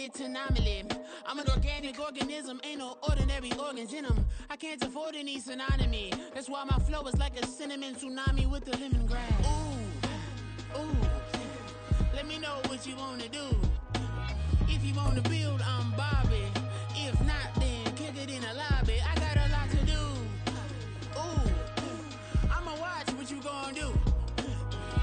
lit to nominally. I'm an organic organism, ain't no ordinary organs in them. I can't afford any synonymy. That's why my flow is like a cinnamon tsunami with the lemongrass. Ooh, ooh. Let me know what you wanna do. If you wanna build, I'm Bobby. If not, then kick it in the lobby. I got a lot to do. Ooh, I'ma watch what you gonna do.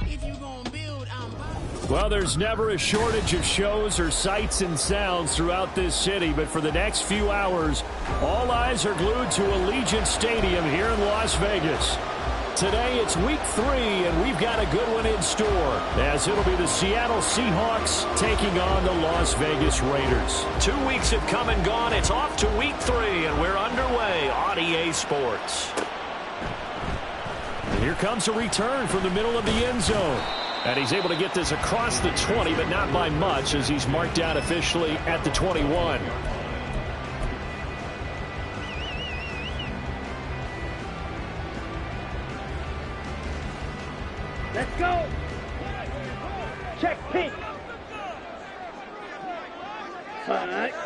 If you gonna build, I'm Bobby. Well, there's never a shortage of shows or sights and sounds throughout this city, but for the next few hours, all eyes are glued to Allegiant Stadium here in Las Vegas. Today, it's week 3, and we've got a good one in store, as it'll be the Seattle Seahawks taking on the Las Vegas Raiders. 2 weeks have come and gone. It's off to week 3, and we're underway on EA Sports. And here comes a return from the middle of the end zone. And he's able to get this across the 20, but not by much, as he's marked down officially at the 21. Let's go. Check pink.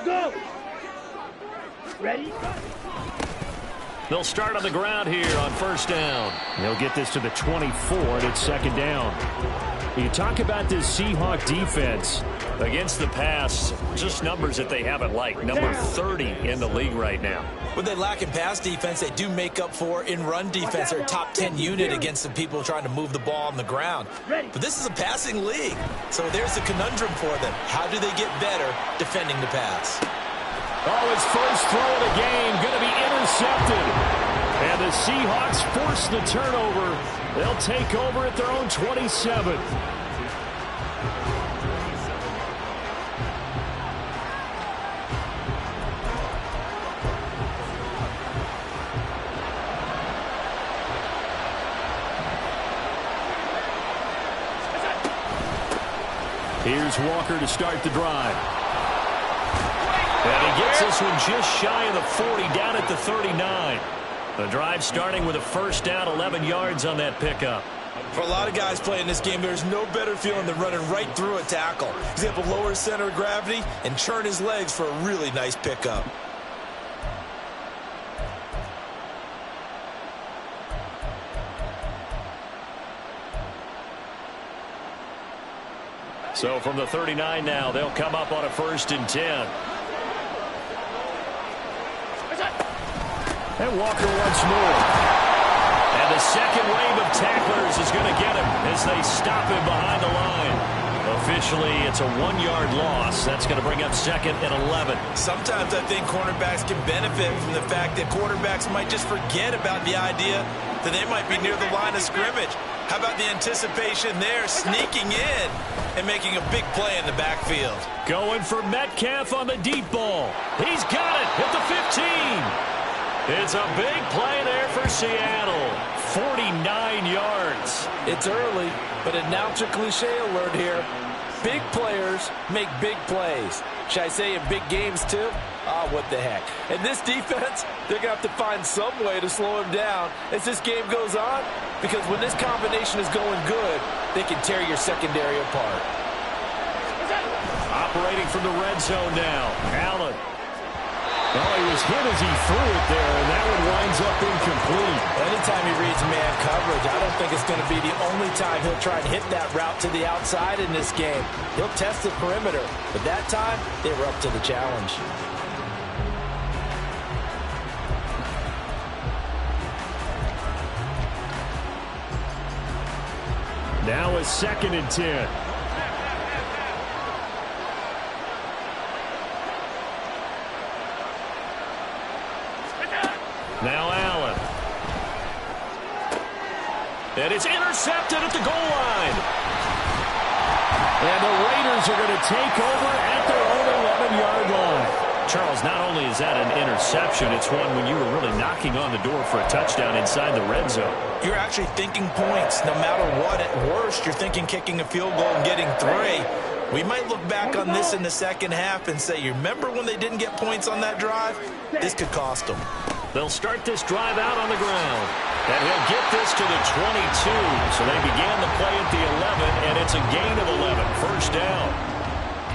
Go. Ready? They'll start on the ground here on first down. They'll get this to the 24, and it's second down. You talk about this Seahawk defense against the pass, just numbers that they haven't liked. Number 30 in the league right now. What they lack in pass defense, they do make up for in run defense. They're a top 10 unit against the people trying to move the ball on the ground. But this is a passing league, so there's a conundrum for them. How do they get better defending the pass? Oh, his first throw of the game going to be intercepted. And the Seahawks force the turnover. They'll take over at their own 27. Here's Walker to start the drive. And he gets this one just shy of the 40, down at the 39. The drive starting with a first down, 11 yards on that pickup. For a lot of guys playing this game, there's no better feeling than running right through a tackle. He's able to lower his center of gravity and churn his legs for a really nice pickup. So from the 39 now, they'll come up on a 1st and 10. And Walker once more. And the second wave of tacklers is going to get him as they stop him behind the line. Officially, it's a 1-yard loss. That's going to bring up 2nd and 11. Sometimes I think cornerbacks can benefit from the fact that quarterbacks might just forget about the idea that they might be near the line of scrimmage. How about the anticipation there, sneaking in and making a big play in the backfield? Going for Metcalf on the deep ball. He's got it at the 15. It's a big play there for Seattle. 49 yards. It's early, but announcer cliche alert here. Big players make big plays. Should I say in big games too? Ah, what the heck. And this defense, they're going to have to find some way to slow him down as this game goes on, because when this combination is going good, they can tear your secondary apart. Operating from the red zone now. Allen. Well, he was hit as he threw it there, and that one winds up incomplete. Anytime he reads man coverage, I don't think it's going to be the only time he'll try and hit that route to the outside in this game. He'll test the perimeter, but that time, they were up to the challenge. Now a 2nd and 10. Now Allen. And it's intercepted at the goal line. And the Raiders are going to take over at their own 11-yard line. Charles, not only is that an interception, it's one when you were really knocking on the door for a touchdown inside the red zone. You're actually thinking points. No matter what, at worst, you're thinking kicking a field goal and getting 3. We might look back on this in the second half and say, you remember when they didn't get points on that drive? This could cost them. They'll start this drive out on the ground. And he'll get this to the 22. So they began the play at the 11, and it's a gain of 11. First down.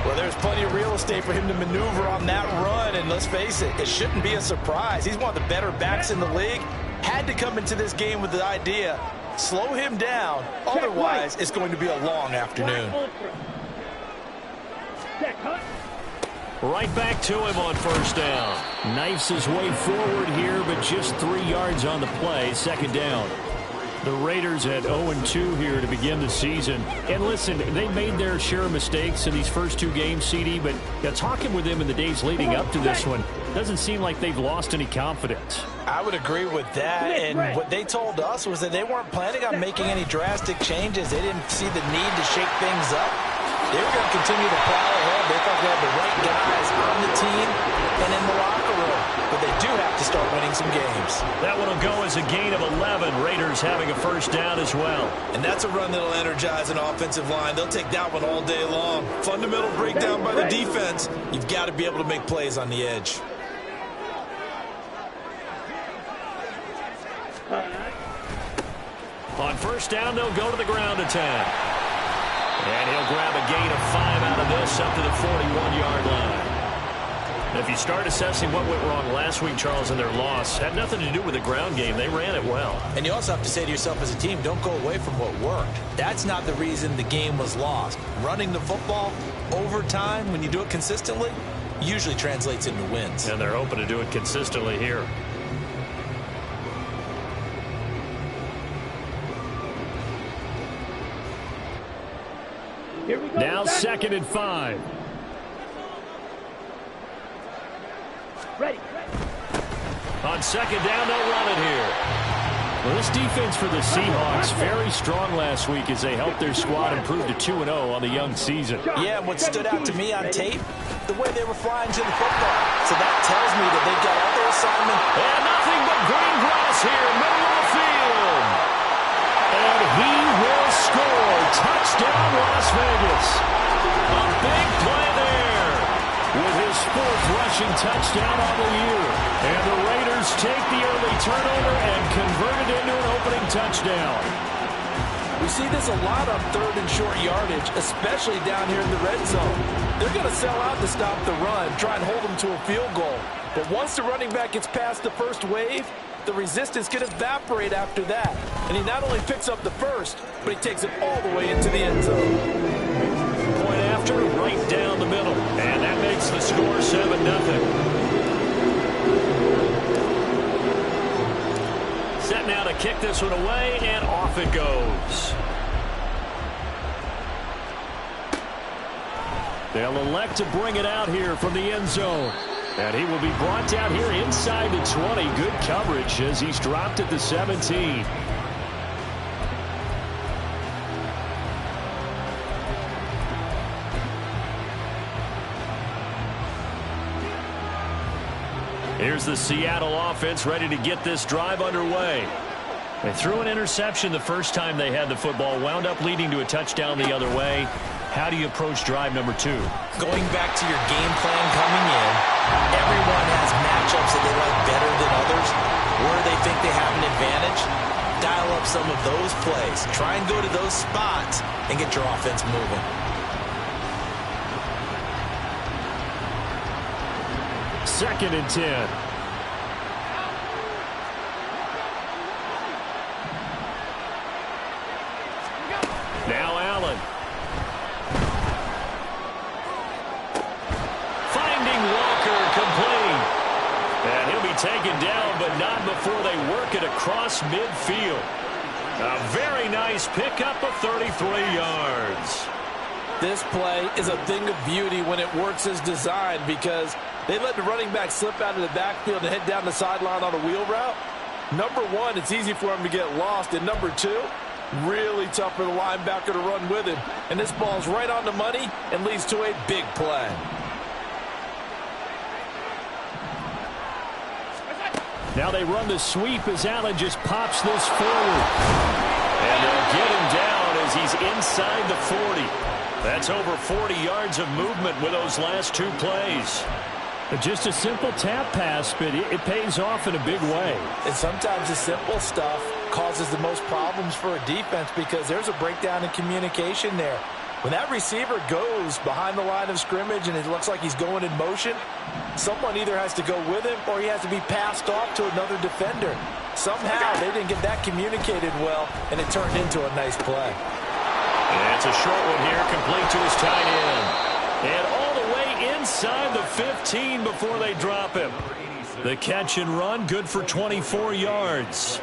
Well, there's plenty of real estate for him to maneuver on that run, and let's face it, it shouldn't be a surprise. He's one of the better backs in the league. Had to come into this game with the idea, slow him down, otherwise it's going to be a long afternoon. Right back to him on first down. Knifes his way forward here, but just 3 yards on the play. Second down. The Raiders at 0-2 here to begin the season. And listen, they made their share of mistakes in these first 2 games, CD, but talking with them in the days leading up to this one, doesn't seem like they've lost any confidence. I would agree with that, and what they told us was that they weren't planning on making any drastic changes. They didn't see the need to shake things up. They were going to continue to plow ahead. They thought they had the right guys on the team and in the locker room, but they do have to start winning some games. That one will go as a gain of 11. Raiders having a first down as well. And that's a run that'll energize an offensive line. They'll take that one all day long. Fundamental breakdown by the defense. You've got to be able to make plays on the edge. On first down, they'll go to the ground attack. And he'll grab a gain of 5 out of this up to the 41-yard line. And if you start assessing what went wrong last week, Charles, in their loss, had nothing to do with the ground game. They ran it well. And you also have to say to yourself as a team, don't go away from what worked. That's not the reason the game was lost. Running the football over time, when you do it consistently, usually translates into wins. And they're hoping to do it consistently here. Here we go. Now 2nd and 5. Ready. On second down, they'll run it here. Well, this defense for the Seahawks, very strong last week as they helped their squad improve to 2-0 on the young season. Yeah, and what stood out to me on tape, the way they were flying to the football. So that tells me that they've got all their assignment. And nothing but green grass here, middle of the field. And he will score. Touchdown, Las Vegas. A big play there with his 4th rushing touchdown on the year. And the Raiders take the early turnover and convert it into an opening touchdown. We see this a lot on 3rd and short yardage, especially down here in the red zone. They're going to sell out to stop the run, try and hold them to a field goal. But once the running back gets past the first wave, the resistance can evaporate after that. And he not only picks up the first, but he takes it all the way into the end zone. Point after, right down the middle. And that makes the score 7-0. Set now to kick this one away, and off it goes. They'll elect to bring it out here from the end zone. And he will be brought down here inside the 20. Good coverage as he's dropped at the 17. Here's the Seattle offense ready to get this drive underway. They threw an interception the first time they had the football, wound up leading to a touchdown the other way. How do you approach drive number 2? Going back to your game plan coming in, everyone has matchups that they like better than others, where they think they have an advantage. Dial up some of those plays. Try and go to those spots and get your offense moving. Second and 10. Now Allen. Finding Walker, complete. And he'll be taken down, but not before they work it across midfield. A very nice pickup of 33 yards. This play is a thing of beauty when it works as designed, because they let the running back slip out of the backfield and head down the sideline on a wheel route. Number one, it's easy for him to get lost. And number two, really tough for the linebacker to run with him. And this ball's right on the money and leads to a big play. Now they run the sweep as Allen just pops this forward. And they'll get him down as he's inside the 40. That's over 40 yards of movement with those last 2 plays. Just a simple tap pass, but it pays off in a big way. And sometimes the simple stuff causes the most problems for a defense because there's a breakdown in communication there. When that receiver goes behind the line of scrimmage and it looks like he's going in motion, someone either has to go with him or he has to be passed off to another defender. Somehow they didn't get that communicated well, and it turned into a nice play. And it's a short one here, complete to his tight end. And all the way inside the 15 before they drop him. The catch and run, good for 24 yards.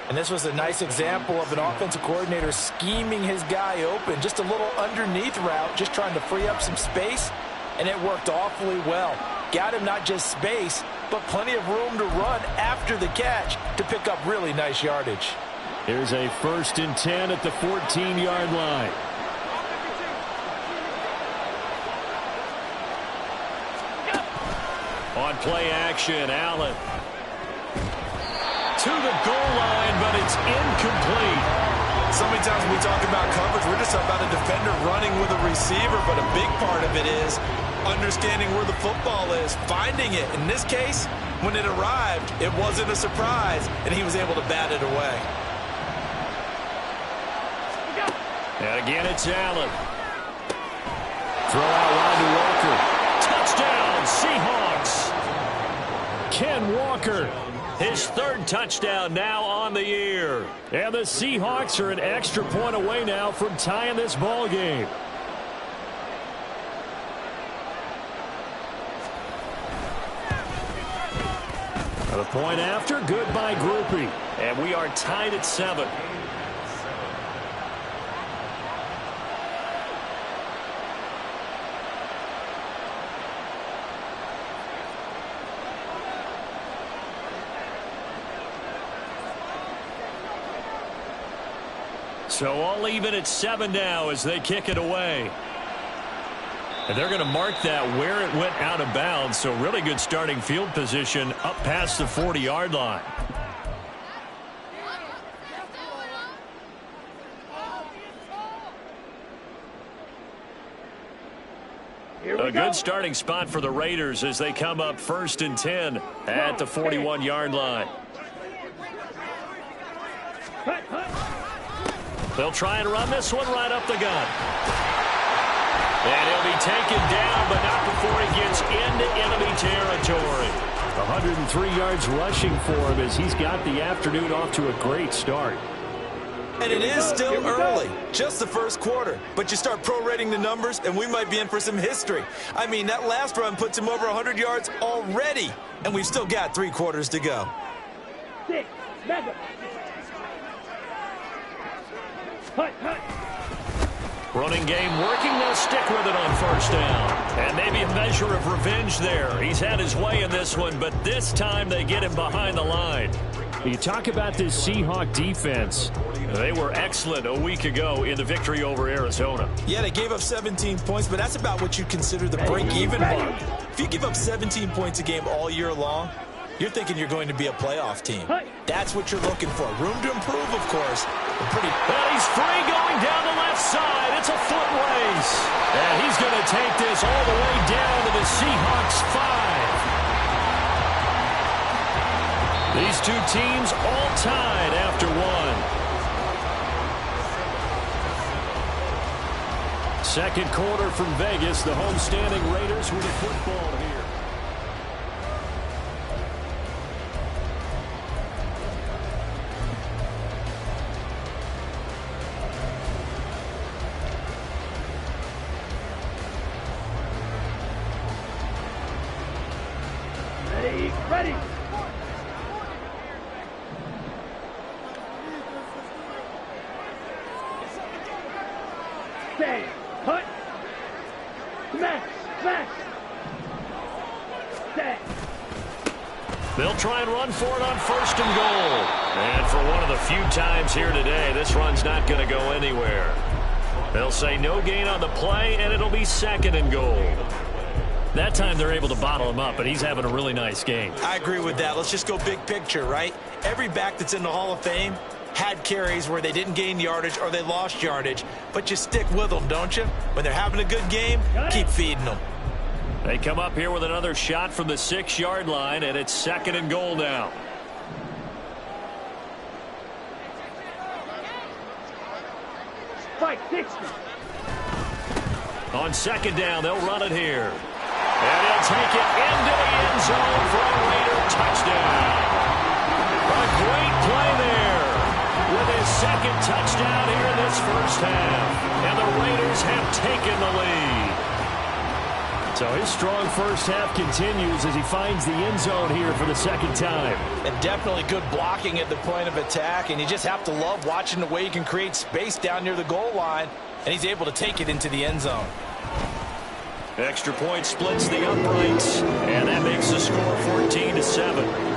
And this was a nice example of an offensive coordinator scheming his guy open. Just a little underneath route, just trying to free up some space, and it worked awfully well. Got him not just space, but plenty of room to run after the catch to pick up really nice yardage. Here's a 1st and 10 at the 14-yard line. On play action, Allen. To the goal line, but it's incomplete. So many times when we talk about coverage, we're just talking about a defender running with a receiver, but a big part of it is understanding where the football is, finding it. In this case, when it arrived, it wasn't a surprise, and he was able to bat it away. And again, it's Allen. Throw out wide to Walker. Touchdown, Seahawks. Ken Walker, his 3rd touchdown now on the year. And the Seahawks are an extra point away now from tying this ball game. The point after, good by Grupe. And we are tied at 7. So all even at 7 now as they kick it away. And they're going to mark that where it went out of bounds. So really good starting field position up past the 40-yard line. A good starting spot for the Raiders as they come up 1st and 10 at the 41-yard line. They'll try and run this one right up the gut. And he'll be taken down, but not before he gets into enemy territory. 103 yards rushing for him as he's got the afternoon off to a great start. And it is still early, just the 1st quarter. But you start prorating the numbers, and we might be in for some history. I mean, that last run puts him over 100 yards already, and we've still got 3 quarters to go. 6, 7. Running game working. They'll stick with it on 1st down. And maybe a measure of revenge there. He's had his way in this one, but this time they get him behind the line. You talk about this Seahawk defense. They were excellent a week ago in the victory over Arizona. Yeah, they gave up 17 points, but that's about what you consider the break-even mark. If you give up 17 points a game all year long, you're thinking you're going to be a playoff team. That's what you're looking for. Room to improve, of course. But he's free going down the left side. It's a foot race. And he's going to take this all the way down to the Seahawks 5. These two teams all tied after 1. Second quarter from Vegas. The homestanding Raiders with the football here. Ready. Stay. Put. Smash. Smash. Stay. They'll try and run for it on 1st and goal. And for one of the few times here today, this run's not going to go anywhere. They'll say no gain on the play, and it'll be 2nd and goal. That time they're able to bottle him up, but he's having a really nice game. I agree with that. Let's just go big picture, right? Every back that's in the Hall of Fame had carries where they didn't gain yardage or they lost yardage, but you stick with them, don't you? When they're having a good game, keep feeding them. They come up here with another shot from the 6-yard line, and it's 2nd and goal now. Fight 60. On second down, they'll run it here. And he'll take it into the end zone for a Raider touchdown. A great play there with his second touchdown here in this first half. And the Raiders have taken the lead. So his strong first half continues as he finds the end zone here for the second time. And definitely good blocking at the point of attack. And you just have to love watching the way he can create space down near the goal line. And he's able to take it into the end zone. Extra point splits the uprights. And that makes the score 14-7.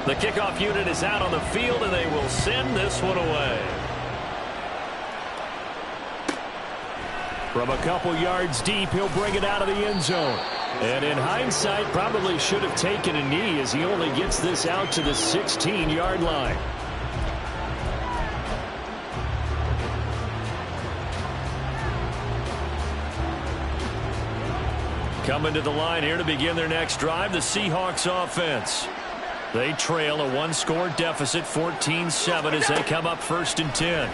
The kickoff unit is out on the field, and they will send this one away. From a couple yards deep, he'll bring it out of the end zone. And in hindsight, probably should have taken a knee as he only gets this out to the 16-yard line. Coming to the line here to begin their next drive, the Seahawks offense. They trail a one-score deficit, 14-7, as they come up 1st and 10.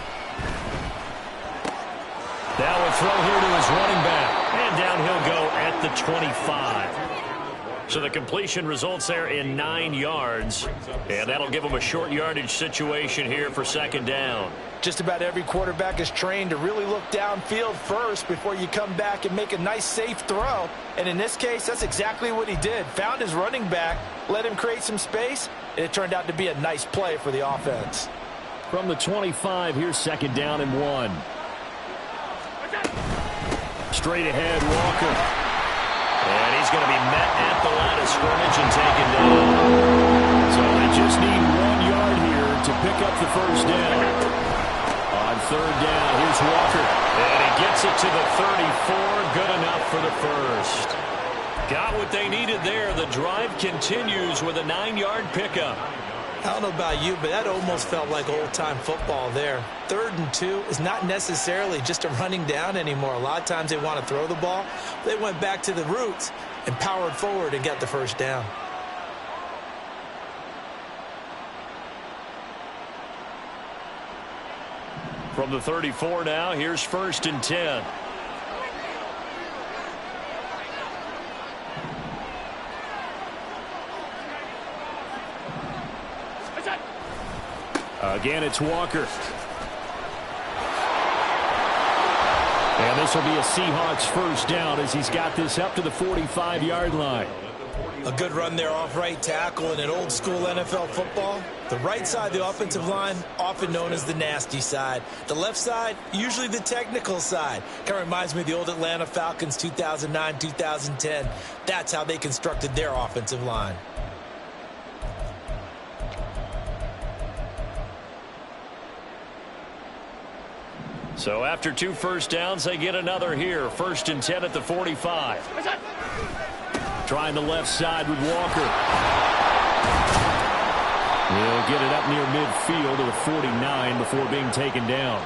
Now a throw here to his running back. And down he'll go at the 25. So the completion results there in 9 yards. And that'll give him a short yardage situation here for second down. Just about every quarterback is trained to really look downfield first before you come back and make a nice, safe throw. And in this case, that's exactly what he did. Found his running back, let him create some space, and it turned out to be a nice play for the offense. From the 25, here's second down and 1. Straight ahead, Walker. And he's going to be met at the line of scrimmage and taken down. So they just need 1 yard here to pick up the first down. On third down, here's Walker. And he gets it to the 34. Good enough for the first. Got what they needed there. The drive continues with a 9-yard pickup. I don't know about you, but that almost felt like old-time football there. 3rd and 2 is not necessarily just a running down anymore. A lot of times they want to throw the ball. They went back to the roots and powered forward and got the first down. From the 34 now, here's 1st and 10. Again, it's Walker. And this will be a Seahawks first down as he's got this up to the 45-yard line. A good run there off right tackle in an old-school NFL football. The right side of the offensive line, often known as the nasty side. The left side, usually the technical side. Kind of reminds me of the old Atlanta Falcons 2009-2010. That's how they constructed their offensive line. So after 2 first downs, they get another here. 1st and 10 at the 45. Trying the left side with Walker. He'll get it up near midfield to the 49 before being taken down.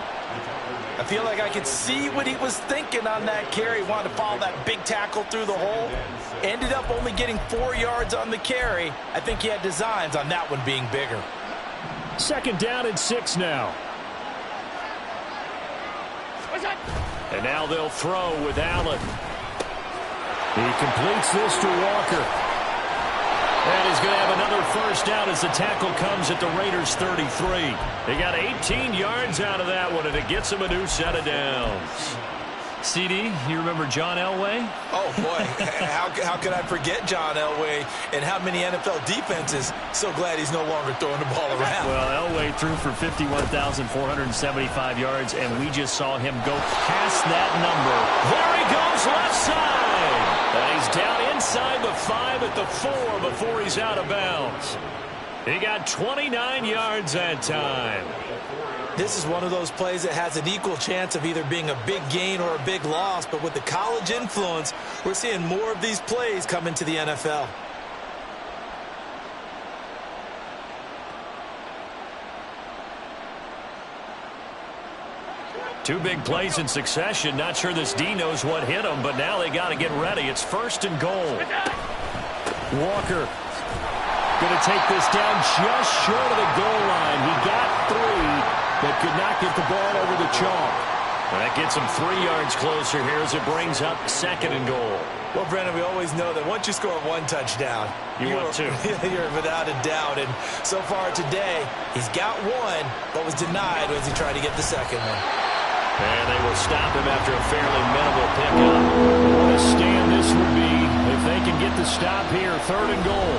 I feel like I could see what he was thinking on that carry. Wanted to follow that big tackle through the hole. Ended up only getting 4 yards on the carry. I think he had designs on that one being bigger. Second down and 6 now. And now they'll throw with Allen. He completes this to Walker. And he's going to have another first down as the tackle comes at the Raiders' 33. They got 18 yards out of that one, and it gets them a new set of downs. CD, you remember John Elway? Oh, boy. How could I forget John Elway and how many NFL defenses? So glad he's no longer throwing the ball around. Well, Elway threw for 51,475 yards, and we just saw him go past that number. There he goes, left side. And he's down inside the 5 at the 4 before he's out of bounds. He got 29 yards that time. This is one of those plays that has an equal chance of either being a big gain or a big loss, but with the college influence, we're seeing more of these plays come into the NFL. Two big plays in succession. Not sure this D knows what hit him, but now they got to get ready. It's 1st and goal. Walker going to take this down just short of the goal line. He got 3, but could not get the ball over the chalk. That gets him 3 yards closer here as it brings up 2nd and goal. Well, Brandon, we always know that once you score 1 touchdown, you want 2. You're without a doubt. And so far today, he's got 1, but was denied as he tried to get the 2nd one. And they will stop him after a fairly minimal pickup. What a stand this would be if they can get the stop here. 3rd and goal.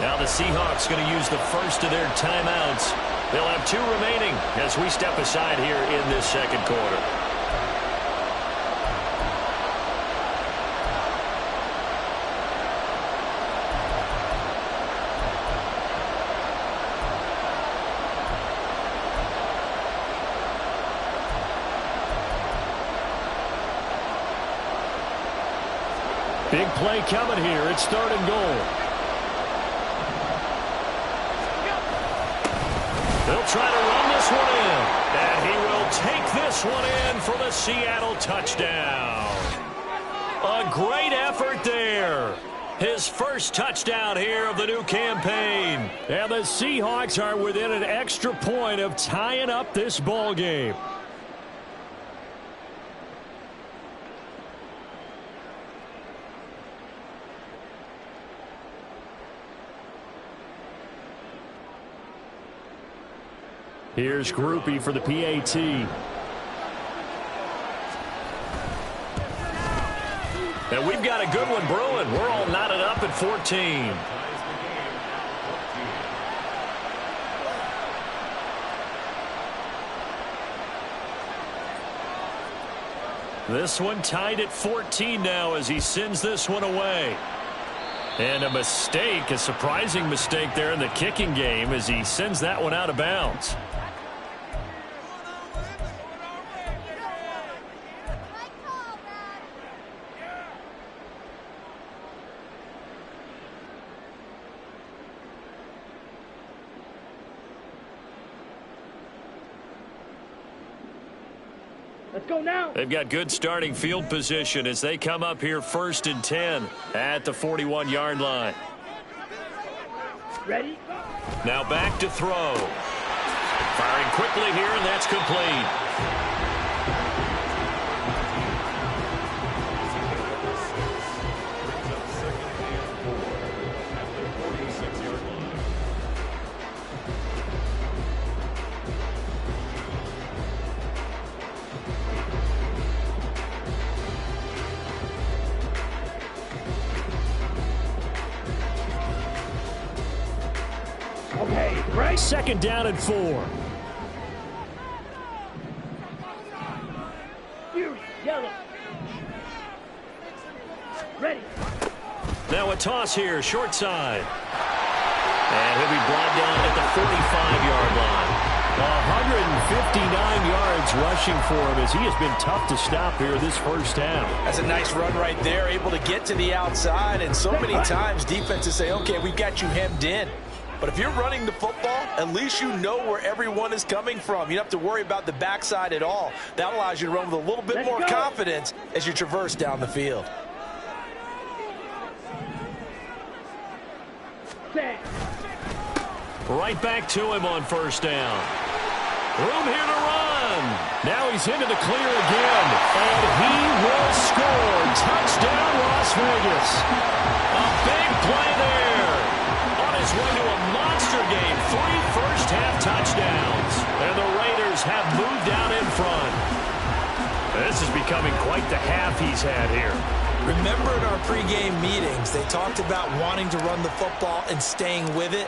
Now the Seahawks going to use the first of their timeouts. They'll have 2 remaining as we step aside here in this 2nd quarter. Big play coming here. It's 3rd and goal. They'll try to run this one in. And he will take this one in for the Seattle touchdown. A great effort there. His first touchdown here of the new campaign. And the Seahawks are within an extra point of tying up this ball game. Here's Groupie for the PAT. And we've got a good one brewing. We're all knotted up at 14. This one tied at 14 now as he sends this one away. And a mistake, a surprising mistake there in the kicking game as he sends that one out of bounds. Let's go now. They've got good starting field position as they come up here 1st and 10 at the 41-yard line. Ready? Now back to throw. Firing quickly here, and that's complete. Okay, right. 2nd down and 4. Fury, yellow. Ready. Now a toss here, short side. And he'll be brought down at the 45-yard line. 159 yards rushing for him as he has been tough to stop here this first half. That's a nice run right there, able to get to the outside. And so many times defenses say, okay, we've got you hemmed in. But if you're running the football, at least you know where everyone is coming from. You don't have to worry about the backside at all. That allows you to run with a little bit more confidence as you traverse down the field. Right back to him on 1st down. Room here to run. Now he's into the clear again. And he will score. Touchdown, Las Vegas. A big play there. On his way to a monster game. 3 first-half touchdowns. And the Raiders have moved out in front. This is becoming quite the half he's had here. Remember in our pregame meetings, they talked about wanting to run the football and staying with it.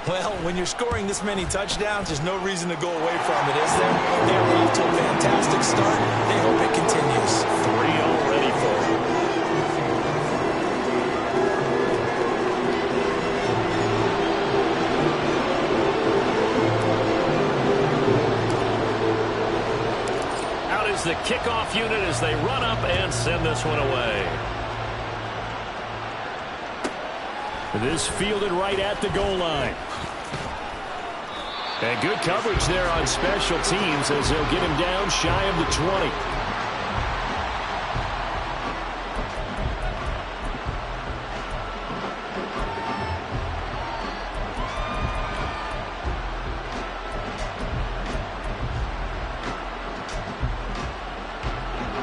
Well, when you're scoring this many touchdowns, there's no reason to go away from it, is there? They are off to a fantastic start. They hope it continues. 3 already for them. Out is the kickoff unit as they run up and send this one away. This fielded right at the goal line. And good coverage there on special teams as they'll get him down shy of the 20.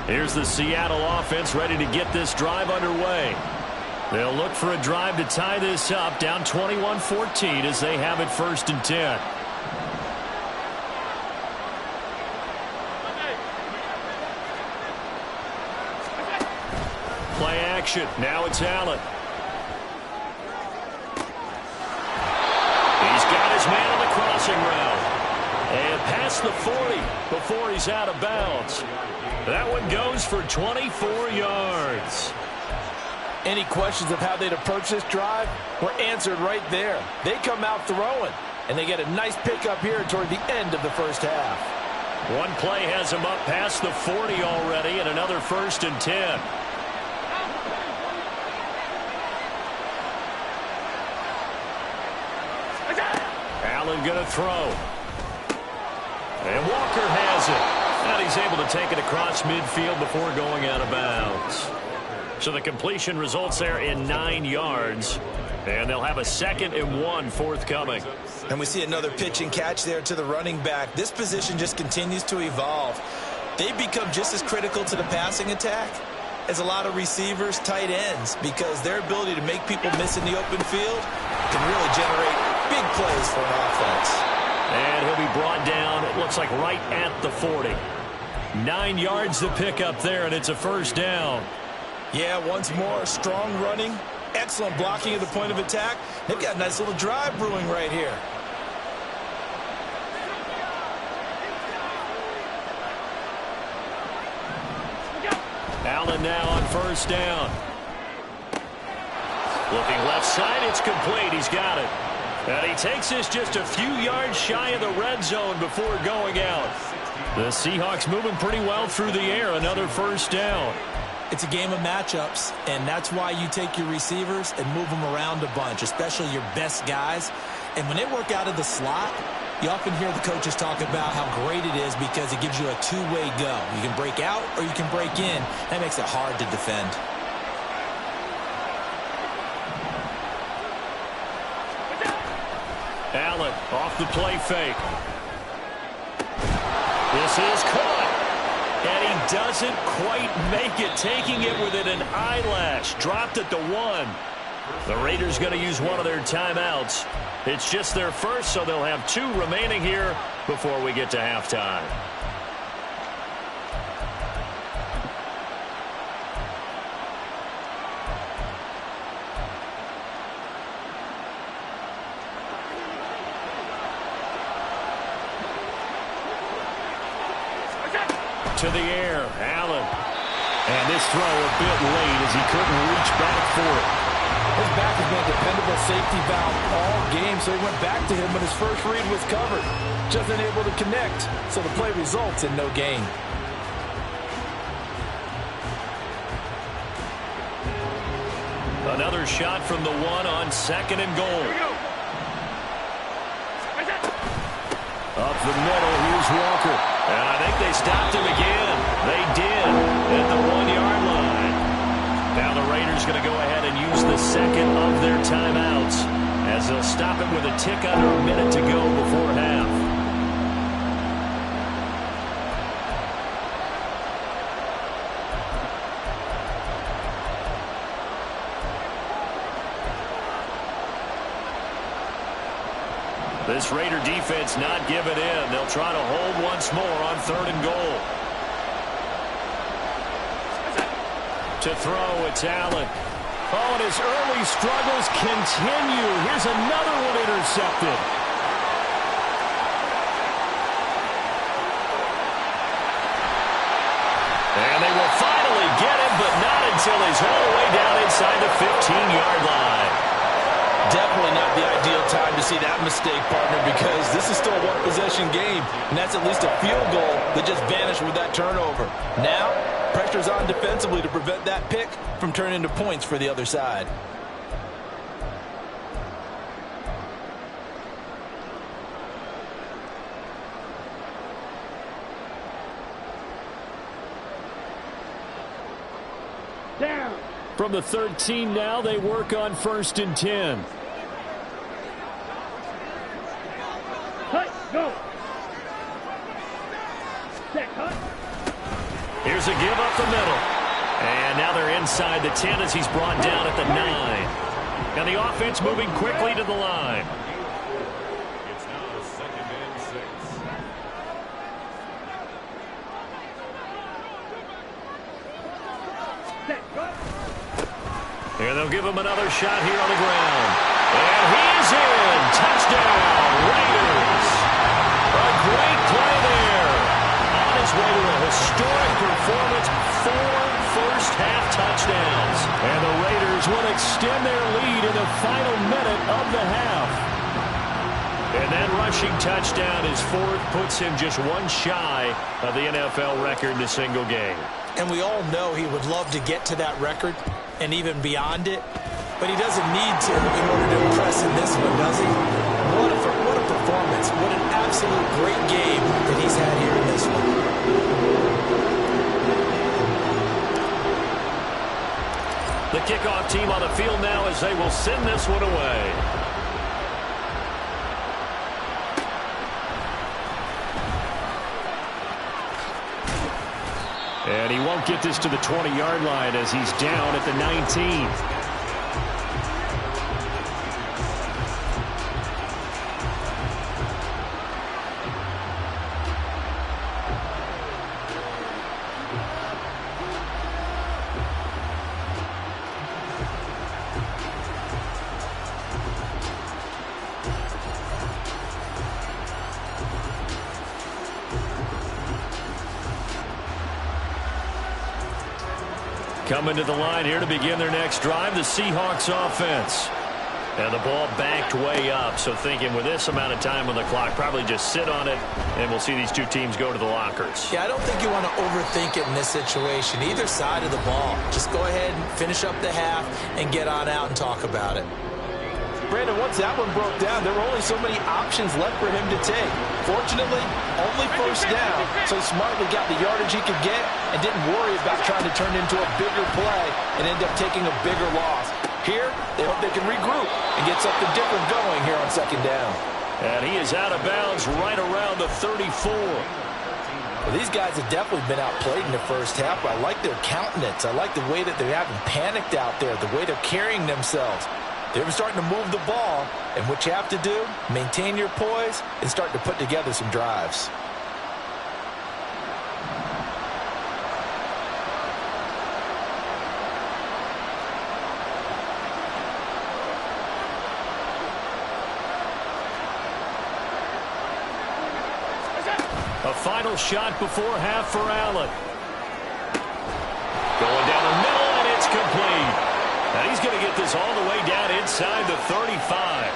Here's the Seattle offense ready to get this drive underway. They'll look for a drive to tie this up, down 21-14 as they have it 1st and 10. Play action. Now it's Allen. He's got his man on the crossing route. And past the 40 before he's out of bounds. That one goes for 24 yards. Any questions of how they'd approach this drive were answered right there. They come out throwing, and they get a nice pickup here toward the end of the first half. One play has him up past the 40 already, and another 1st and 10. Allen going to throw. And Walker has it. And he's able to take it across midfield before going out of bounds. So the completion results there in 9 yards. And they'll have a 2nd and 1 forthcoming. And we see another pitch and catch there to the running back. This position just continues to evolve. They become just as critical to the passing attack as a lot of receivers, tight ends, because their ability to make people miss in the open field can really generate big plays for an offense. And he'll be brought down, it looks like right at the 40. 9 yards to pick up there, and it's a 1st down. Yeah, once more, strong running, excellent blocking at the point of attack. They've got a nice little drive brewing right here. Allen now on 1st down. Looking left side, it's complete. He's got it. And he takes this just a few yards shy of the red zone before going out. The Seahawks moving pretty well through the air. Another 1st down. It's a game of matchups, and that's why you take your receivers and move them around a bunch, especially your best guys. And when they work out of the slot, you often hear the coaches talk about how great it is because it gives you a two-way go. You can break out or you can break in. That makes it hard to defend. Allen off the play fake. This is caught. And he doesn't quite make it, taking it within an eyelash. Dropped at the 1. The Raiders going to use one of their timeouts. It's just their first, so they'll have 2 remaining here before we get to halftime. To the air, Allen. And this throw a bit late as he couldn't reach back for it. His back has been a dependable safety valve all game, so he went back to him when his first read was covered. Just unable to connect, so the play results in no gain. Another shot from the 1 on 2nd and goal. Up the middle, here's Walker. And I think they stopped him again. They did at the 1-yard line. Now the Raiders going to go ahead and use the 2nd of their timeouts as they'll stop it with a tick under a minute to go before half. This Raider defense not giving in. They'll try to hold once more on 3rd and goal. To throw, it's Allen. Oh, and his early struggles continue. Here's another one intercepted. And they will finally get him, but not until he's all the way down inside the 15-yard line. Definitely not the ideal time to see that mistake, partner, because this is still a one-possession game, and that's at least a field goal that just vanished with that turnover. Now, pressure's on defensively to prevent that pick from turning into points for the other side. down. From the 13 now, they work on 1st and 10. Cut, go. Set, cut. Here's a give up the middle. And now they're inside the 10 as he's brought down at the 9. And the offense moving quickly to the line. It's now 2nd and 6. Set, cut. And they'll give him another shot here on the ground. And he's in. Touchdown, Raiders. A great play there. On his way to a historic performance, 4 first-half touchdowns. And the Raiders will extend their lead in the final minute of the half. And that rushing touchdown, his 4th, puts him just 1 shy of the NFL record in a single game. And we all know he would love to get to that record and even beyond it. But he doesn't need to in order to impress in this one, does he? What a performance. What an absolute great game that he's had here in this one. The kickoff team on the field now as they will send this one away. And he won't get this to the 20-yard line as he's down at the 19. Coming to the line here to begin their next drive, the Seahawks offense. And the ball backed way up, so thinking with this amount of time on the clock, probably just sit on it, and we'll see these two teams go to the lockers. Yeah, I don't think you want to overthink it in this situation. Either side of the ball. Just go ahead and finish up the half and get on out and talk about it. Brandon, once that one broke down, there were only so many options left for him to take. Fortunately, only first down, so he smartly got the yardage he could get and didn't worry about trying to turn into a bigger play and end up taking a bigger loss. Here, they hope they can regroup and get something different going here on 2nd down. And he is out of bounds right around the 34. Well, these guys have definitely been outplayed in the first half, but I like their countenance. I like the way that they're having panicked out there, the way they're carrying themselves. They're starting to move the ball, and what you have to do, maintain your poise and start to put together some drives. A final shot before half for Allen. Going down the middle, and it's complete. And he's going to get this all the way down inside the 35.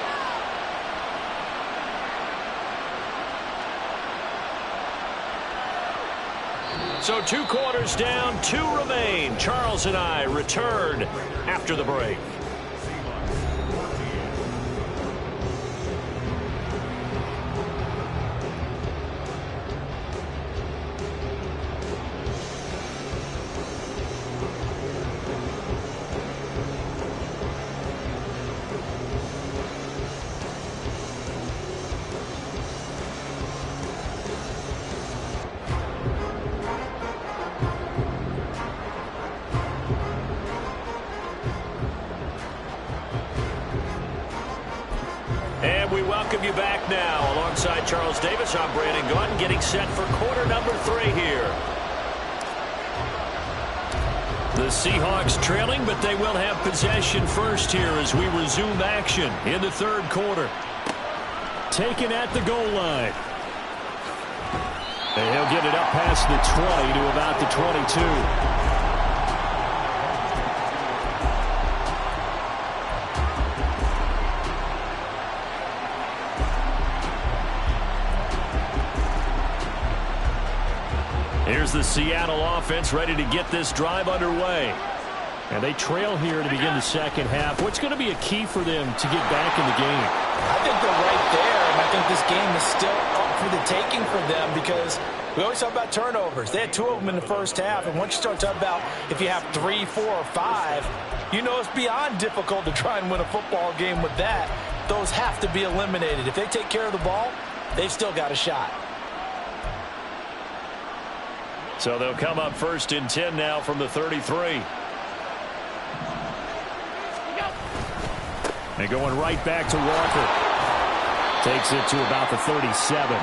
So 2 quarters down, 2 remain. Charles and I return after the break. And we welcome you back now. Alongside Charles Davis, I'm Brandon Gaudin, getting set for quarter number 3 here. The Seahawks trailing, but they will have possession first here as we resume action in the 3rd quarter. Taken at the goal line. And he'll get it up past the 20 to about the 22. Here's the Seattle offense ready to get this drive underway. And they trail here to begin the 2nd half. What's going to be a key for them to get back in the game? I think they're right there, and I think this game is still up for the taking for them because we always talk about turnovers. They had 2 of them in the first half, and once you start talking about if you have 3, 4, or 5, you know it's beyond difficult to try and win a football game with that. Those have to be eliminated. If they take care of the ball, they've still got a shot. So they'll come up 1st and 10 now from the 33. And going right back to Walker. Takes it to about the 37.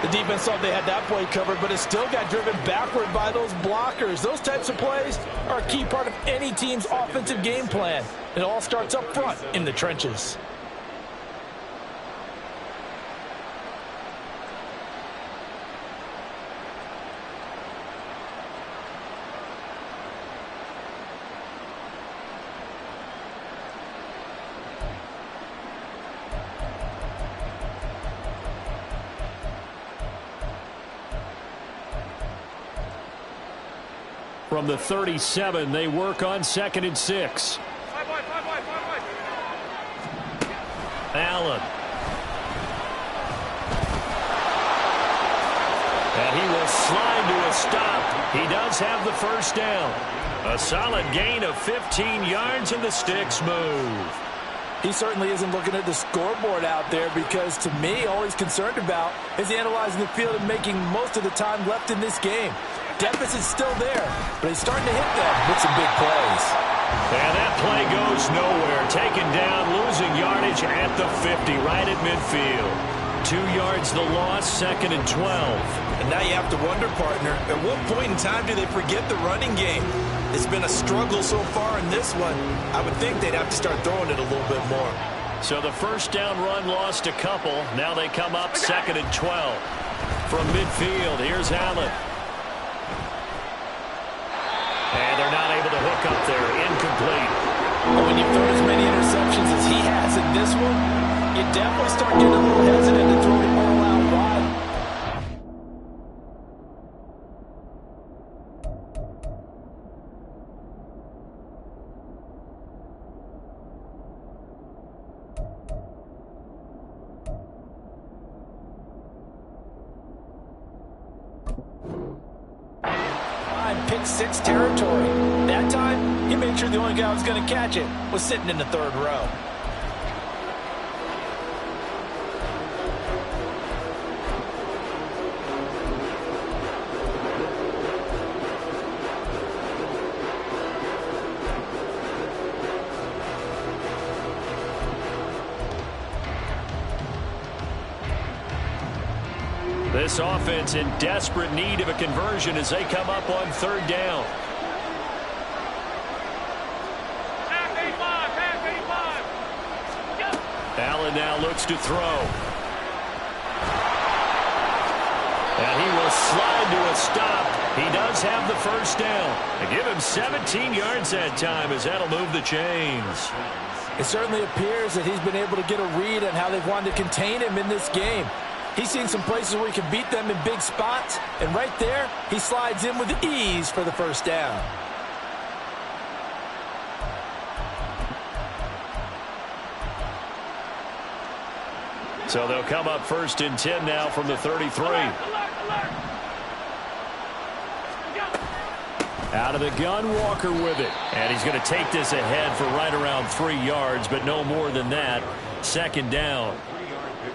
The defense thought they had that play covered, but it still got driven backward by those blockers. Those types of plays are a key part of any team's offensive game plan. It all starts up front in the trenches. From the 37, they work on 2nd and 6. Allen. And he will slide to a stop. He does have the first down. A solid gain of 15 yards, and the sticks move. He certainly isn't looking at the scoreboard out there because, to me, all he's concerned about is analyzing the field and making most of the time left in this game. Deficit's still there, but he's starting to hit them with some big plays. And that play goes nowhere. Taken down, losing yardage at the 50, right at midfield. 2 yards the loss, 2nd and 12. And now you have to wonder, partner, at what point in time do they forget the running game? It's been a struggle so far in this one. I would think they'd have to start throwing it a little bit more. So the first down run lost a couple. Now they come up 2nd and 12. From midfield, here's Allen. And they're not able to hook up there. Incomplete. But when you throw as many interceptions as he has in this one, you definitely start getting a little hesitant to throw the ball out wide. Pick 6 territory. That time, he made sure the only guy who was going to catch it was sitting in the 3rd row. This offense in desperate need of a conversion as they come up on 3rd down. Allen now looks to throw. And he will slide to a stop. He does have the first down. They give him 17 yards that time as that'll move the chains. It certainly appears that he's been able to get a read on how they've wanted to contain him in this game. He's seen some places where he can beat them in big spots, and right there, he slides in with ease for the first down. So they'll come up 1st and 10 now from the 33. Out of the gun, Walker with it. And he's going to take this ahead for right around 3 yards, but no more than that. 2nd down.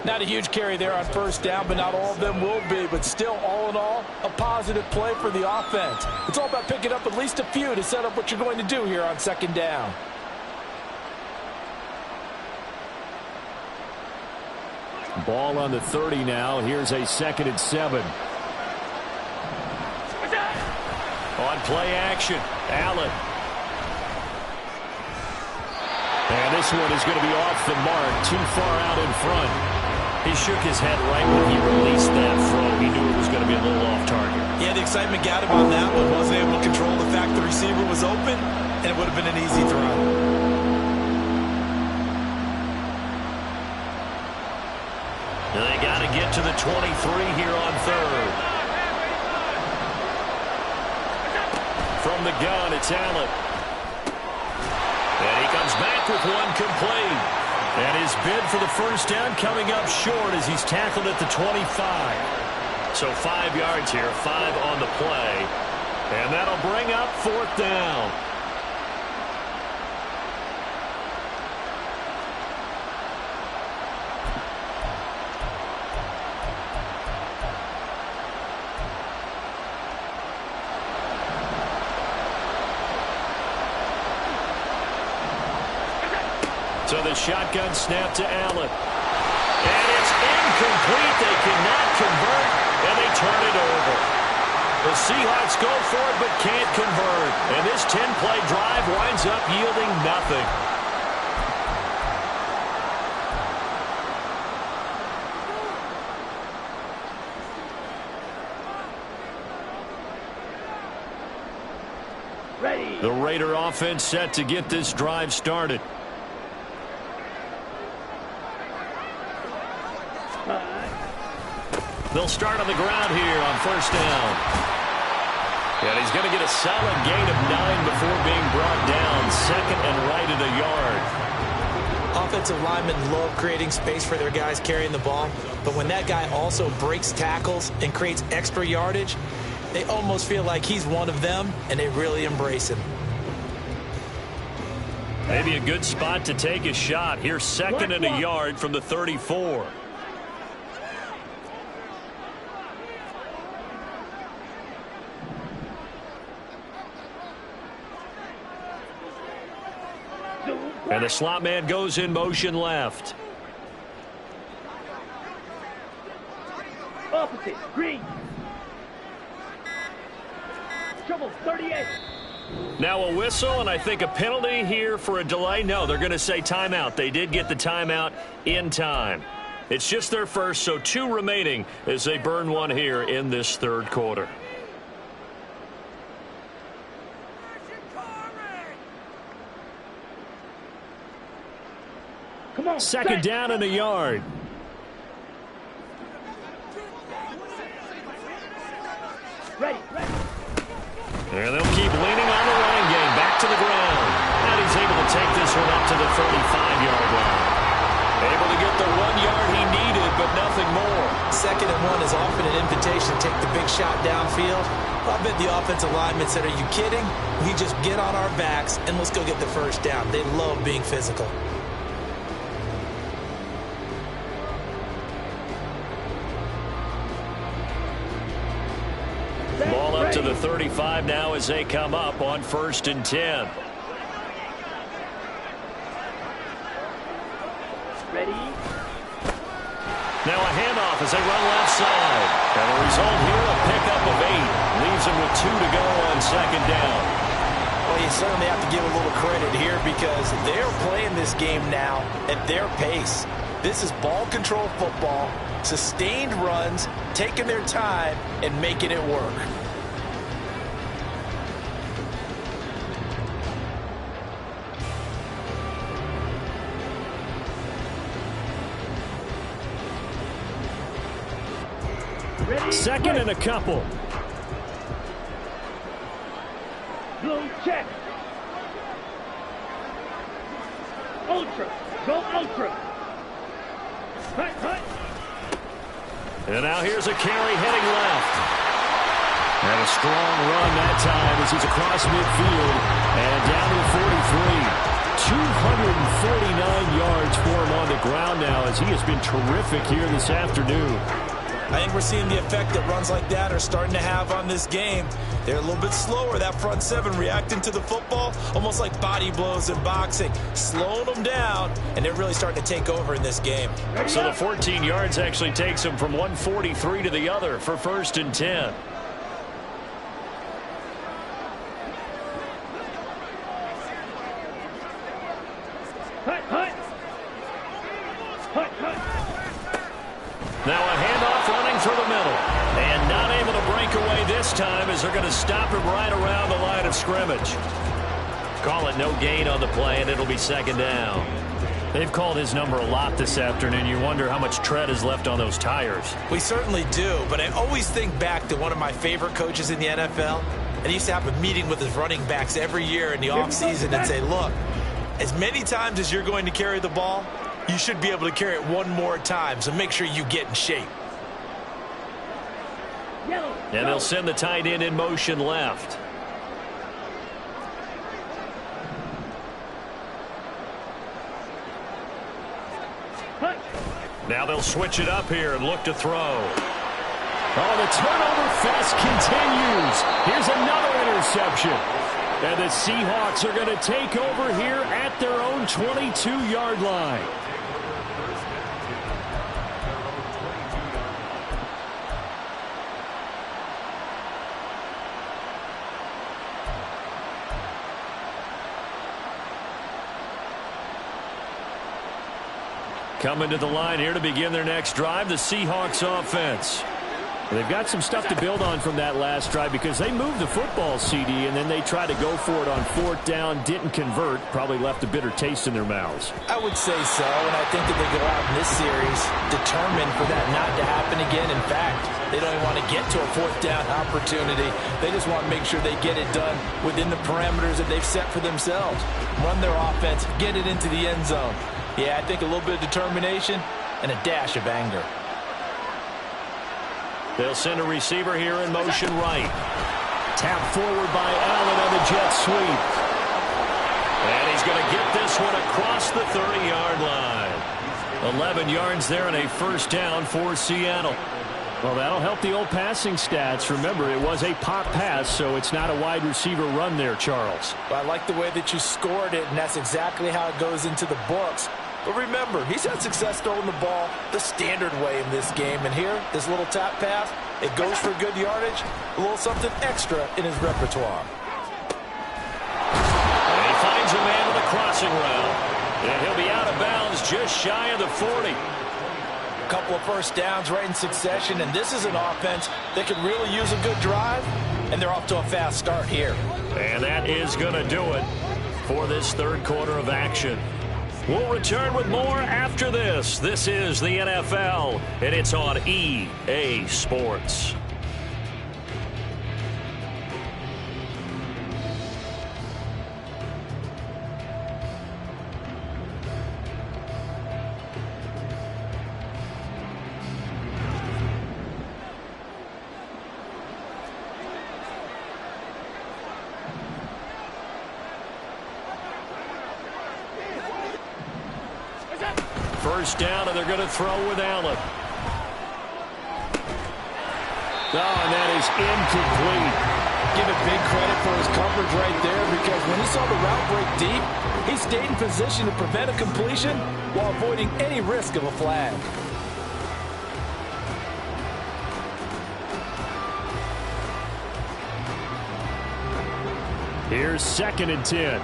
Not a huge carry there on first down, but not all of them will be. But still, all in all, a positive play for the offense. It's all about picking up at least a few to set up what you're going to do here on 2nd down. Ball on the 30 now. Here's a 2nd and 7. On play action, Allen. And this one is going to be off the mark, too far out in front. He shook his head right when he released that throw. He knew it was going to be a little off target. Yeah, the excitement got him on that one. Wasn't able to control the fact the receiver was open, and it would have been an easy throw. They got to get to the 23 here on 3rd. From the gun, it's Allen. And he comes back with one complete. And his bid for the first down coming up short as he's tackled at the 25. So 5 yards here, 5 on the play. And that'll bring up 4th down. So the shotgun snap to Allen. And it's incomplete. They cannot convert, and they turn it over. The Seahawks go for it but can't convert. And this 10-play drive winds up yielding nothing. Ready. The Raider offense set to get this drive started. They'll start on the ground here on first down. And he's going to get a solid gain of 9 before being brought down. Second and right at a yard. Offensive linemen love creating space for their guys carrying the ball. But when that guy also breaks tackles and creates extra yardage, they almost feel like he's one of them, and they really embrace him. Maybe a good spot to take a shot. Here's second and a yard from the 34. And the slot man goes in motion left. Opposite. Green. Trouble 38. Now a whistle, and I think a penalty here for a delay. No, they're going to say timeout. They did get the timeout in time. It's just their first, so 2 remaining as they burn one here in this third quarter. Come on. Second down and a yard. Ready. And they'll keep leaning on the running game. Back to the ground. And he's able to take this one up to the 35-yard line. Able to get the 1 yard he needed, but nothing more. 2nd and 1 is often an invitation to take the big shot downfield. I bet the offensive linemen said, are you kidding? We just get on our backs and let's go get the first down. They love being physical. Ball up to the 35 now as they come up on 1st and 10. Ready. Now a handoff as they run left side. And the result here, a pickup of 8. Leaves them with 2 to go on 2nd down. Well, you certainly have to give a little credit here because they're playing this game now at their pace. This is ball control football, sustained runs, taking their time, and making it work. Ready. 2nd and a couple. Blue check. Ultra. Go ultra. Hut. And now here's a carry heading left. And a strong run that time as he's across midfield and down to the 43. 249 yards for him on the ground now as he has been terrific here this afternoon. I think we're seeing the effect that runs like that are starting to have on this game. They're a little bit slower, that front 7 reacting to the football, almost like body blows in boxing, slowing them down, and they're really starting to take over in this game. So the 14 yards actually takes him from 143 to the other for 1st and 10. Hut. Now a handoff running through the middle. And not able to break away this time as they're going to stop him right around the line of scrimmage. Call it no gain on the play, and it'll be 2nd down. They've called his number a lot this afternoon. You wonder how much tread is left on those tires. We certainly do, but I always think back to one of my favorite coaches in the NFL. And he used to have a meeting with his running backs every year in the offseason and say, look, as many times as you're going to carry the ball, you should be able to carry it one more time, so make sure you get in shape. Yellow. And they'll send the tight end in motion left. Punch. Now they'll switch it up here and look to throw. Oh, the turnover fest continues. Here's another interception. And the Seahawks are going to take over here at their own 22-yard line. Coming to the line here to begin their next drive, the Seahawks offense. They've got some stuff to build on from that last drive because they moved the football, CD, and then they tried to go for it on fourth down, didn't convert, probably left a bitter taste in their mouths. I would say so, and I think that they go out in this series determined for that not to happen again. In fact, they don't even want to get to a fourth down opportunity. They just want to make sure they get it done within the parameters that they've set for themselves. Run their offense, get it into the end zone. Yeah, I think a little bit of determination and a dash of anger. They'll send a receiver here in motion right. Tap forward by Allen on the jet sweep. And he's going to get this one across the 30-yard line. 11 yards there and a first down for Seattle. Well, that'll help the old passing stats. Remember, it was a pop pass, so it's not a wide receiver run there, Charles. Well, I like the way that you scored it, and that's exactly how it goes into the books. But remember, he's had success throwing the ball the standard way in this game. And here, this little tap pass, it goes for good yardage, a little something extra in his repertoire. And he finds a man with a crossing route. And he'll be out of bounds just shy of the 40. A couple of first downs right in succession, and this is an offense that could really use a good drive, and they're off to a fast start here. And that is going to do it for this third quarter of action. We'll return with more after this. This is the NFL, and it's on EA Sports. First down, and they're going to throw with Allen. Oh, and that is incomplete. Give it big credit for his coverage right there, because when he saw the route break deep, he stayed in position to prevent a completion while avoiding any risk of a flag. Here's 2nd and 10.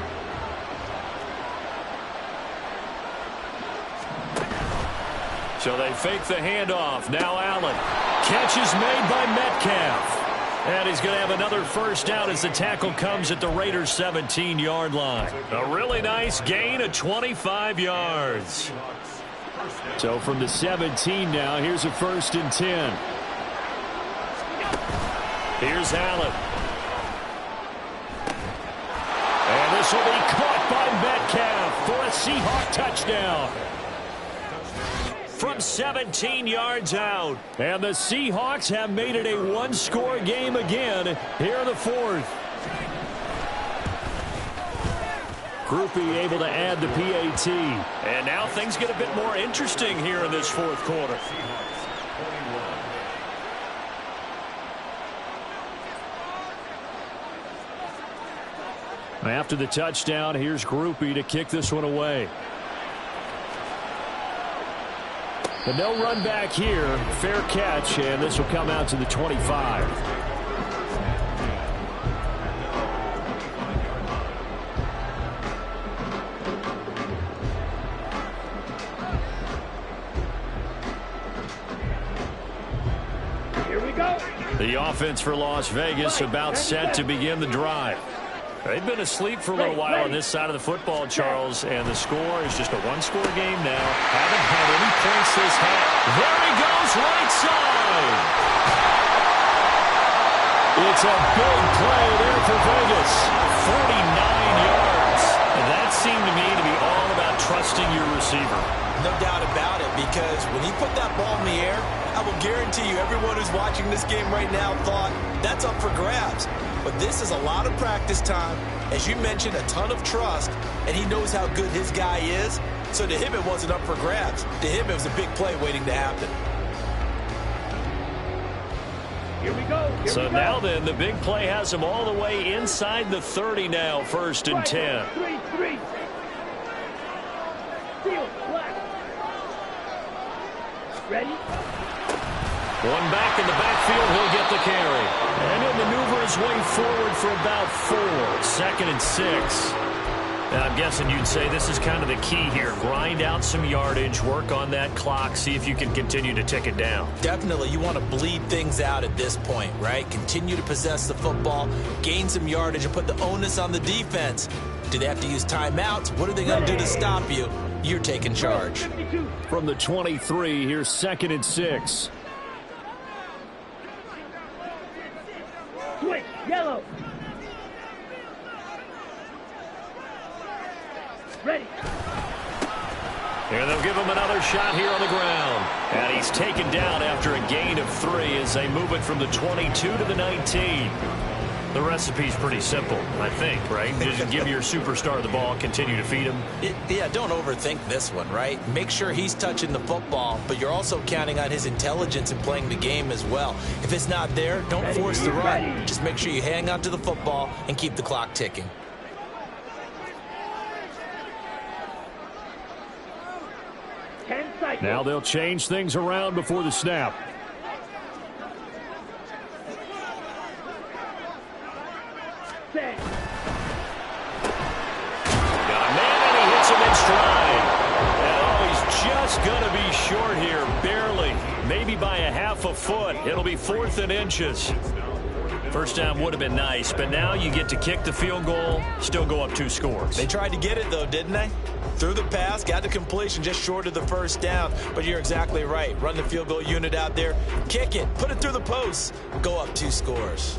So they fake the handoff. Now Allen. Catch is made by Metcalf. And he's going to have another first down as the tackle comes at the Raiders' 17-yard line. A really nice gain of 25 yards. So from the 17 now, here's a 1st and 10. Here's Allen. And this will be caught by Metcalf for a Seahawk touchdown. From 17 yards out. And the Seahawks have made it a one-score game again here in the fourth. Grupe able to add the PAT. And now things get a bit more interesting here in this fourth quarter. After the touchdown, here's Grupe to kick this one away. But no run back here. Fair catch, and this will come out to the 25. Here we go. The offense for Las Vegas about set to begin the drive. They've been asleep for a little while on this side of the football, Charles, and the score is just a one-score game now. Haven't had any points this half. There he goes, right side. It's a big play there for Vegas. 49 yards. And that seemed to me to be all about trusting your receiver. No doubt about it, because when he put that ball in the air, I will guarantee you everyone who's watching this game right now thought that's up for grabs. But this is a lot of practice time. As you mentioned, a ton of trust, and he knows how good his guy is. So to him, it wasn't up for grabs. To him, it was a big play waiting to happen. Here we go. So now then, the big play has him all the way inside the 30 now, 1st and 10. 3-3. Steal, black. Ready? One back in the backfield, he'll get the carry. And he'll maneuver his way forward for about 4. 2nd and 6. And I'm guessing you'd say this is kind of the key here. Grind out some yardage, work on that clock, see if you can continue to tick it down. Definitely, you want to bleed things out at this point, right? Continue to possess the football, gain some yardage, and put the onus on the defense. Do they have to use timeouts? What are they going to do to stop you? You're taking charge. From the 23, here's 2nd and 6. Switch, yellow. Ready. And they'll give him another shot here on the ground. And he's taken down after a gain of 3 as they move it from the 22 to the 19. The recipe's pretty simple, I think, right? Just give your superstar the ball, continue to feed him. Yeah, don't overthink this one, right? Make sure he's touching the football, but you're also counting on his intelligence in playing the game as well. If it's not there, don't force the run. Just make sure you hang on to the football and keep the clock ticking. Now they'll change things around before the snap. Set. Got a man and he hits him in stride. And oh, he's just going to be short here, barely. Maybe by a half a foot. It'll be 4th and inches. First down would have been nice, but now you get to kick the field goal, still go up 2 scores. They tried to get it, though, didn't they? Threw the pass, got the completion just short of the first down. But you're exactly right. Run the field goal unit out there. Kick it. Put it through the posts. Go up 2 scores.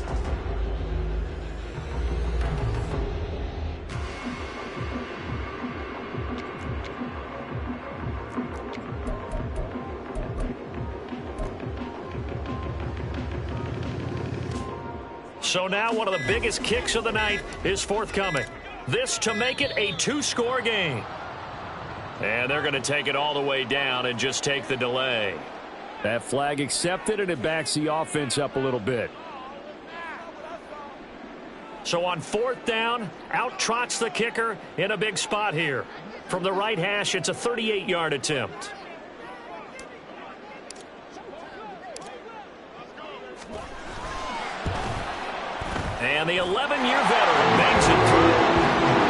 So now one of the biggest kicks of the night is forthcoming. This to make it a 2-score game. And they're going to take it all the way down and just take the delay. That flag accepted, and it backs the offense up a little bit. So on 4th down, out trots the kicker in a big spot here. From the right hash, it's a 38-yard attempt. And the 11-year veteran bangs it through.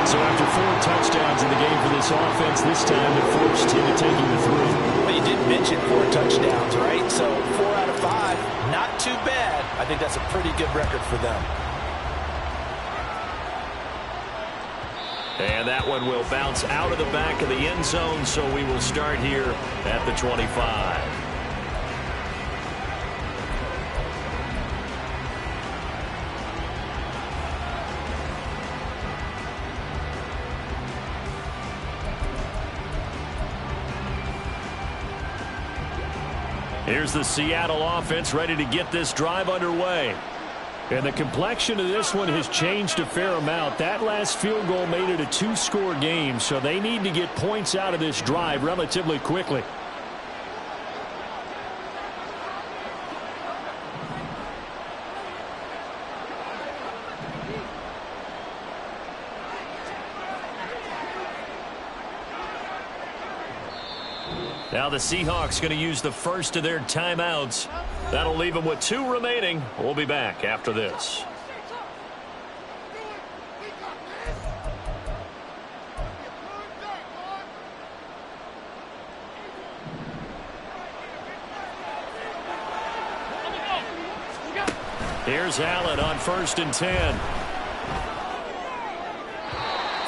So after 4 touchdowns in the game for this offense, this time it forced him to taking the 3. But you did mention 4 touchdowns, right? So 4 out of 5, not too bad. I think that's a pretty good record for them. And that one will bounce out of the back of the end zone, so we will start here at the 25. Here's the Seattle offense ready to get this drive underway. And the complexion of this one has changed a fair amount. That last field goal made it a 2-score game, so they need to get points out of this drive relatively quickly. Now the Seahawks going to use the first of their timeouts. That'll leave them with 2 remaining. We'll be back after this. Here's Allen on 1st and 10.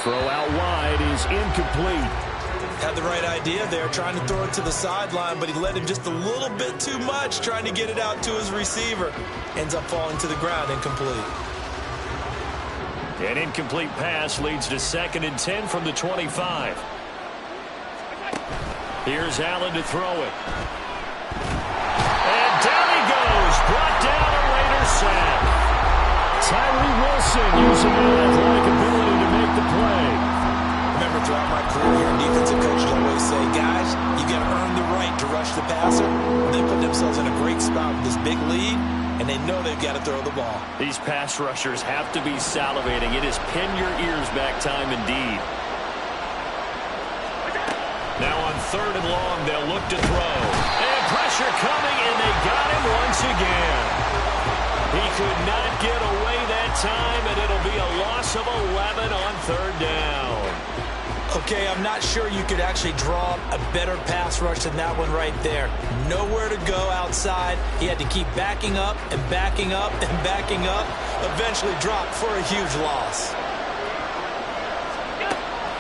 Throw out wide is incomplete. Had the right idea there, trying to throw it to the sideline, but he led him just a little bit too much, trying to get it out to his receiver. Ends up falling to the ground, incomplete. An incomplete pass leads to 2nd and 10 from the 25. Here's Allen to throw it. And down he goes. Brought down a Raiders sack. Tyree Wilson using that athletic ability to make the play. Remember, throughout my career here in defensive coaches always say, guys, you got to earn the right to rush the passer. They put themselves in a great spot with this big lead, and they know they've got to throw the ball. These pass rushers have to be salivating. It is pin your ears back time indeed. Now on 3rd and long, they'll look to throw. And pressure coming, and they got him once again. He could not get away that time, and it'll be a loss of 11 on 3rd down. Okay, I'm not sure you could actually draw a better pass rush than that one right there. Nowhere to go outside. He had to keep backing up and backing up and backing up. Eventually dropped for a huge loss.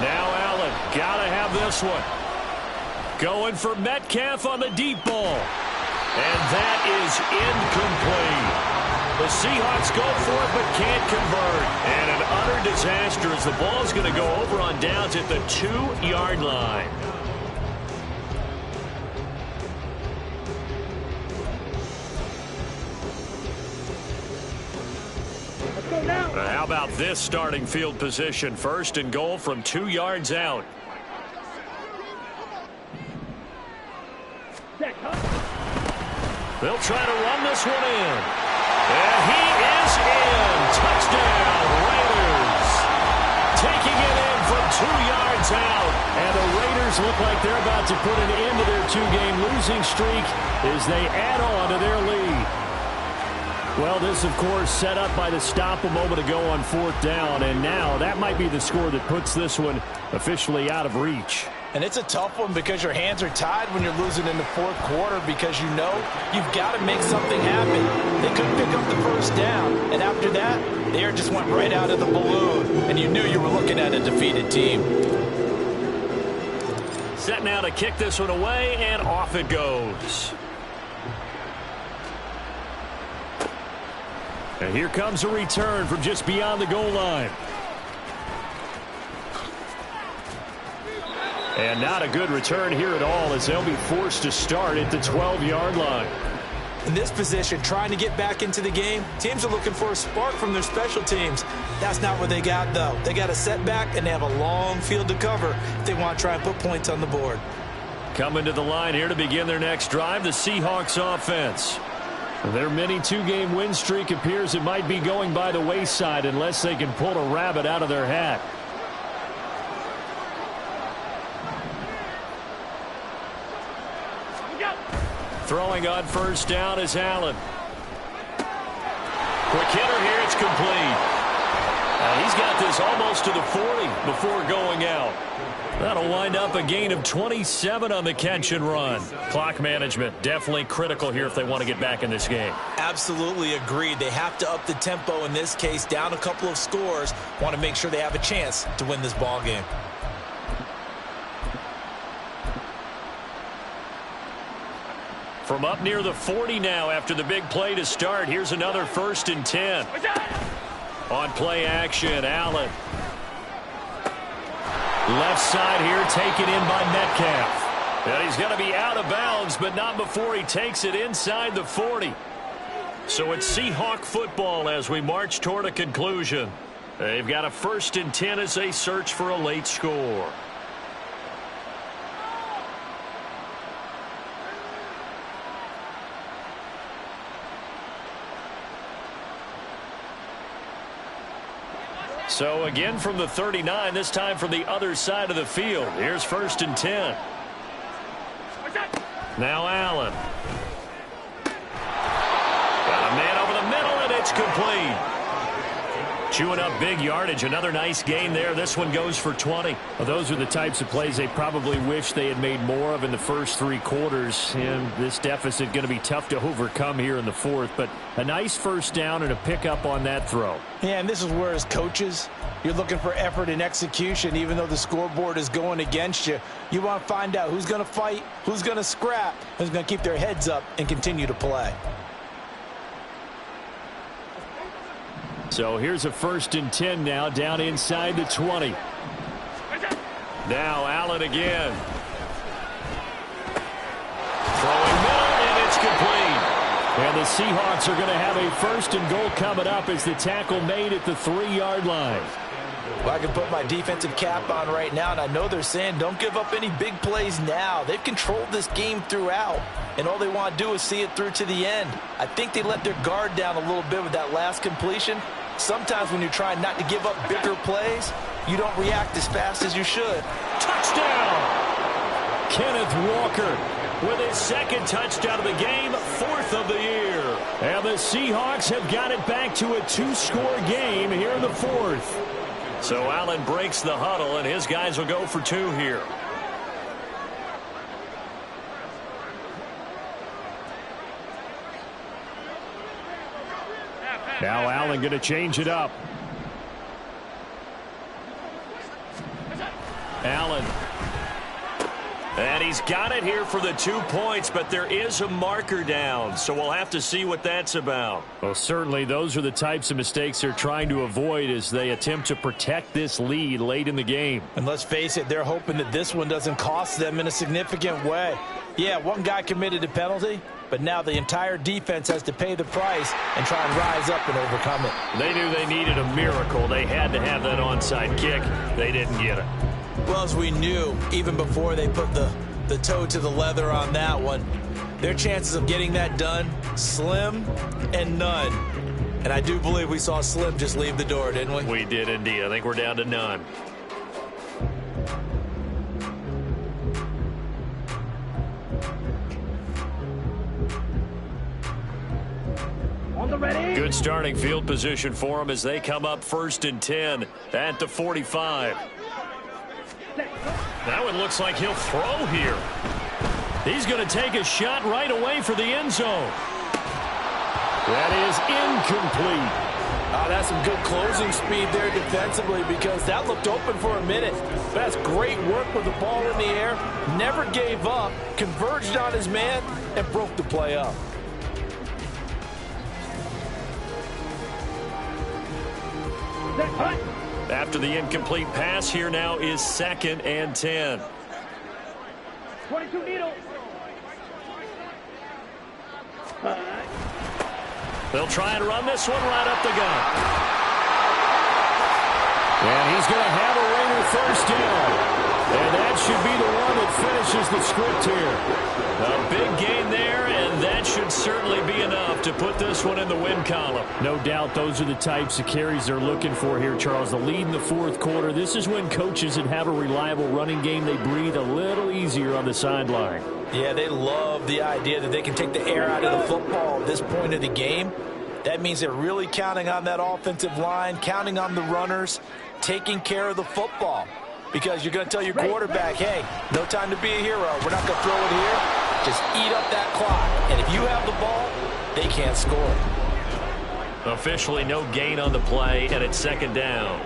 Now Allen, gotta have this one. Going for Metcalf on the deep ball. And that is incomplete. The Seahawks go for it but can't convert. And an utter disaster as the ball's going to go over on downs at the 2-yard line. Let's go now. How about this starting field position? 1st and goal from 2 yards out. Set, huh? They'll try to run this one in. And he is in. Touchdown, Raiders. Taking it in from 2 yards out. And the Raiders look like they're about to put an end to their 2-game losing streak as they add on to their lead. Well, this, of course, set up by the stop a moment ago on 4th down. And now that might be the score that puts this one officially out of reach. And it's a tough one because your hands are tied when you're losing in the 4th quarter because you know you've got to make something happen. They couldn't pick up the 1st down. And after that, the air just went right out of the balloon. And you knew you were looking at a defeated team. Set now to kick this one away, and off it goes. And here comes a return from just beyond the goal line. And not a good return here at all as they'll be forced to start at the 12-yard line. In this position, trying to get back into the game, teams are looking for a spark from their special teams. That's not what they got, though. They got a setback, and they have a long field to cover if they want to try and put points on the board. Coming to the line here to begin their next drive, the Seahawks offense. Their mini 2-game win streak appears it might be going by the wayside unless they can pull a rabbit out of their hat. Throwing on 1st down is Allen. Quick hitter here, it's complete. He's got this almost to the 40 before going out. That'll wind up a gain of 27 on the catch and run. Clock management definitely critical here if they want to get back in this game. Absolutely agreed. They have to up the tempo in this case, down a couple of scores. Want to make sure they have a chance to win this ball game. From up near the 40 now after the big play to start. Here's another 1st and 10. On play action, Allen. Left side here taken in by Metcalf. And he's going to be out of bounds, but not before he takes it inside the 40. So it's Seahawk football as we march toward a conclusion. They've got a 1st and 10 as they search for a late score. So again from the 39, this time from the other side of the field. Here's 1st and 10. Now Allen. Got a man over the middle, and it's complete. Chewing up big yardage. Another nice gain there. This one goes for 20. Well, those are the types of plays they probably wish they had made more of in the first 3 quarters. And this deficit going to be tough to overcome here in the 4th. But a nice 1st down and a pickup on that throw. Yeah, and this is where as coaches, you're looking for effort and execution. Even though the scoreboard is going against you, you want to find out who's going to fight, who's going to scrap, who's going to keep their heads up and continue to play. So here's a 1st and 10 now down inside the 20. Now Allen again. And the Seahawks are going to have a 1st and goal coming up as the tackle made at the 3-yard line. Well, I can put my defensive cap on right now, and I know they're saying don't give up any big plays now. They've controlled this game throughout, and all they want to do is see it through to the end. I think they let their guard down a little bit with that last completion. Sometimes when you're trying not to give up bigger plays, you don't react as fast as you should. Touchdown! Kenneth Walker with his 2nd touchdown of the game, 4th of the year. And the Seahawks have got it back to a 2-score game here in the 4th. So Allen breaks the huddle, and his guys will go for 2 here. Now Allen going to change it up. Allen. And he's got it here for the 2 points, but there is a marker down, so we'll have to see what that's about. Well, certainly those are the types of mistakes they're trying to avoid as they attempt to protect this lead late in the game. And let's face it, they're hoping that this one doesn't cost them in a significant way. Yeah, one guy committed a penalty, but now the entire defense has to pay the price and try and rise up and overcome it. They knew they needed a miracle. They had to have that onside kick. They didn't get it. Well, as we knew, even before they put the toe to the leather on that one, their chances of getting that done, slim and none. And I do believe we saw Slim just leave the door, didn't we? We did indeed. I think we're down to none. On the ready. Good starting field position for them as they come up 1st and 10 at the 45. That one looks like he'll throw here. He's going to take a shot right away for the end zone. That is incomplete. That's some good closing speed there defensively because that looked open for a minute. But that's great work with the ball in the air. Never gave up, converged on his man, and broke the play up. After the incomplete pass, here now is 2nd and 10. 22 needle. They'll try and run this one right up the gut. And he's going to have a Raider 1st down. And that should be the one that finishes the script here. A big gain there, and that should certainly be enough to put this one in the win column. No doubt those are the types of carries they're looking for here, Charles. The lead in the 4th quarter. This is when coaches that have a reliable running game, they breathe a little easier on the sideline. Yeah, they love the idea that they can take the air out of the football at this point of the game. That means they're really counting on that offensive line, counting on the runners, taking care of the football. Because you're going to tell your quarterback, hey, no time to be a hero. We're not going to throw it here. Just eat up that clock. And if you have the ball, they can't score. Officially no gain on the play, and it's 2nd down.